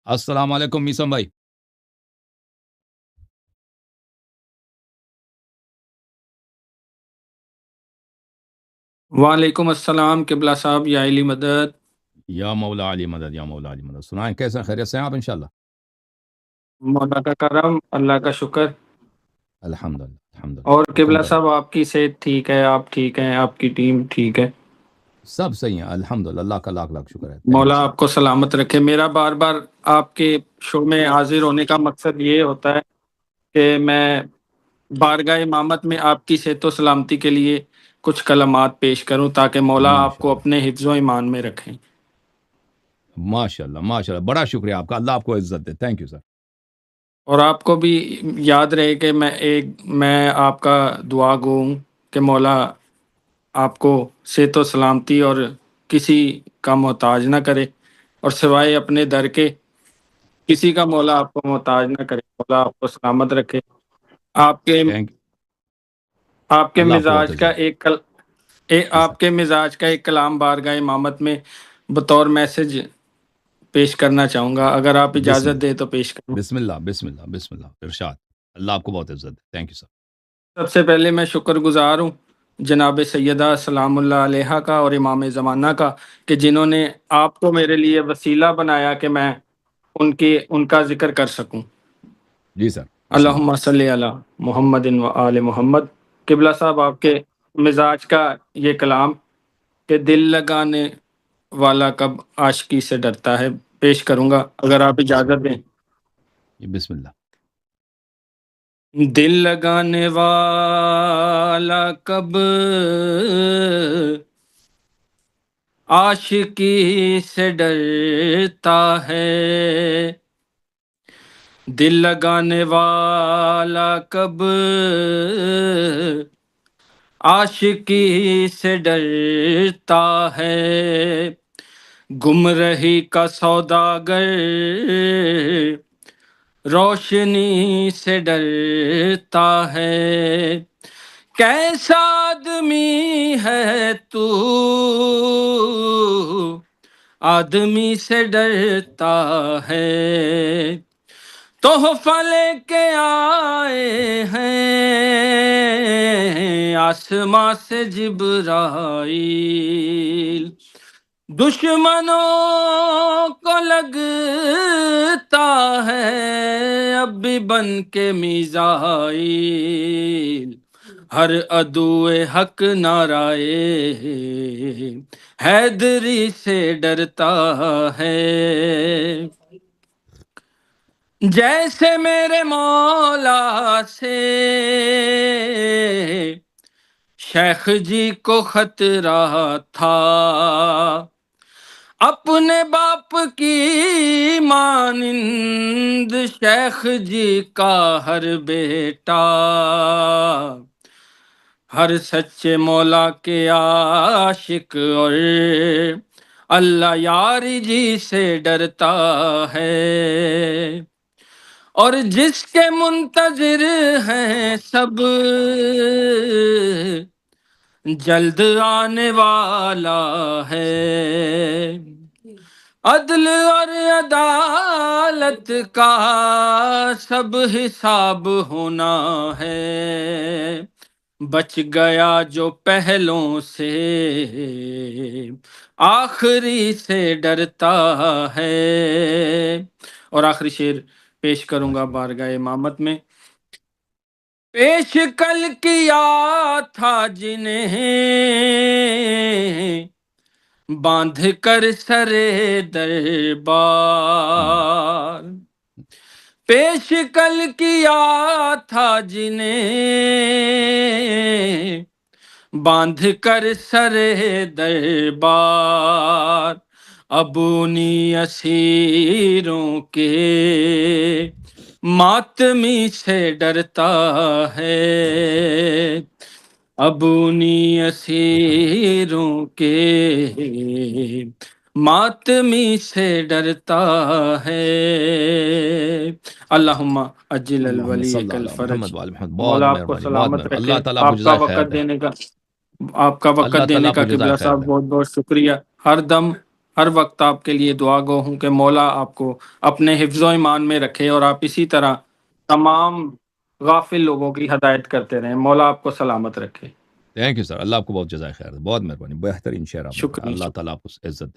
السلام علیکم میسم بھائی. وعلیکم السلام قبلہ صاحب، یا علی مدد. یا مولا علی مدد، یا مولا علی مدد. سنائیں کیسے ہیں؟ خیریت سے ہیں آپ انشاءاللہ؟ مولا کا کرم، اللہ کا شکر. الحمدللہ الحمدللہ. اور حکم قبلہ کریں. صاحب، آپ کی صحت ٹھیک ہے؟ آپ ٹھیک ہیں؟ آپ کی ٹیم ٹھیک ہے؟ سب صحیح ہیں الحمدللہ. اللہ کا لاکھ لاکھ شکر ہے. تھینک یو مولا سر. آپ کو سلامت رکھے. میرا بار بار آپ کے شو میں حاضر ہونے کا مقصد یہ ہوتا ہے کہ میں بارگاہ امامت میں آپ کی صحت و سلامتی کے لیے کچھ کلمات پیش کروں تاکہ مولا آپ ماشاء کو اللہ اپنے حفظ و ایمان میں رکھیں. ماشاء اللہ ماشاء اللہ. بڑا شکریہ آپ کا. اللہ آپ کو عزت دے. Thank you sir. اور آپ کو بھی یاد رہے کہ میں آپ کا دعا گو ہوں کہ مولا آپ کو صحت و سلامتی اور کسی کا محتاج نہ کرے، اور سوائے اپنے در کے کسی کا مولا آپ کو محتاج نہ کرے. مولا آپ کو سلامت رکھے. آپ کے تھینک. آپ کے اللہ آپ کو بہت مزاج کا عزت دے. جی سر. آپ کے مزاج کا ایک کلام بارگاہ امامت میں بطور میسج پیش کرنا چاہوں گا، اگر آپ بسم اجازت اللہ دیں تو پیش کروں. بسم اللہ بسم اللہ بسم اللہ. ارشاد. اللہ آپ کو بہت عزت دے. Thank you sir. سب سے پہلے میں شکر گزار ہوں جناب سیدہ سلام اللہ علیہ کا اور امام زمانہ کا، کہ جنہوں نے آپ کو میرے لیے وسیلہ بنایا کہ میں ان کا ذکر کر سکوں. جی سر. بسم اللہ. اللہم صلی علی محمد و آل محمد. قبلہ صاحب، آپ کے مزاج کا یہ کلام کہ دل لگانے والا کب عاشقی سے ڈرتا ہے پیش کروں گا، اگر آپ بسم اجازت اللہ. دیں. یہ بسم اللہ. دل لگانے والا کب عاشقی سے ڈرتا ہے، دل لگانے والا کب عاشقی سے ڈرتا ہے، گمرہی کا سوداگر روشنی سے ڈرتا ہے. کیسا آدمی ہے تو آدمی سے ڈرتا ہے، تحفہ لے کے آئے ہیں آسماں سے جبرائیل، دشمنوں کو لگتا ہے اب بھی بن کے میزائل، ہر عدو حق نعرائے حیدری سے ڈرتا ہے. جیسے میرے مولا سے شیخ جی کو خطرہ تھا، اپنے باپ کی مانند شیخ جی کا ہر بیٹا، ہر سچے مولا کے عاشق اور اللہ یاری جی سے ڈرتا ہے، اور جس کے منتظر ہیں سب جلد آنے والا ہے، عدل اور عدالت کا سب حساب ہونا ہے، بچ گیا جو پہلوں سے آخری سے ڈرتا ہے. اور آخری شعر پیش کروں گا ماشاء اللہ. بارگاہ امامت میں. پیش کل کیا تھا جنہیں باندھ کر سرے دربار، پیش کل کیا تھا جنہیں باندھ کر سرے دربار، اب انہی اسیروں کے ماتمی سے ڈرتا ہے، اب انہی اسیروں کے ماتمی سے ڈرتا ہے. اللہم اجل اللہم الولی صلی کل علی فرج. محمد وعلی محمد. بہت مولا آپ کو مہربانی بہت سلامت مہربانی. رکھے. اللہ تعالیٰ آپ کو جزائے خیر دے. آپ کا وقت اللہ دینے تعالیٰ کا آپ کو جزائے قبلہ خیر صاحب دے. بہت بہت شکریہ. ہر دم ہر وقت آپ کے لیے دعا گو ہوں کہ مولا آپ کو اپنے حفظ و ایمان میں رکھے اور آپ اسی طرح تمام غافل لوگوں کی ہدایت کرتے رہیں. مولا آپ کو سلامت رکھے. Thank you sir. اللہ آپ کو بہت جزائے خیر. بہت مہربانی. بہترین شعر آپ نے پڑھا. شکریہ. اللہ تعالیٰ آپ کو عزت دے.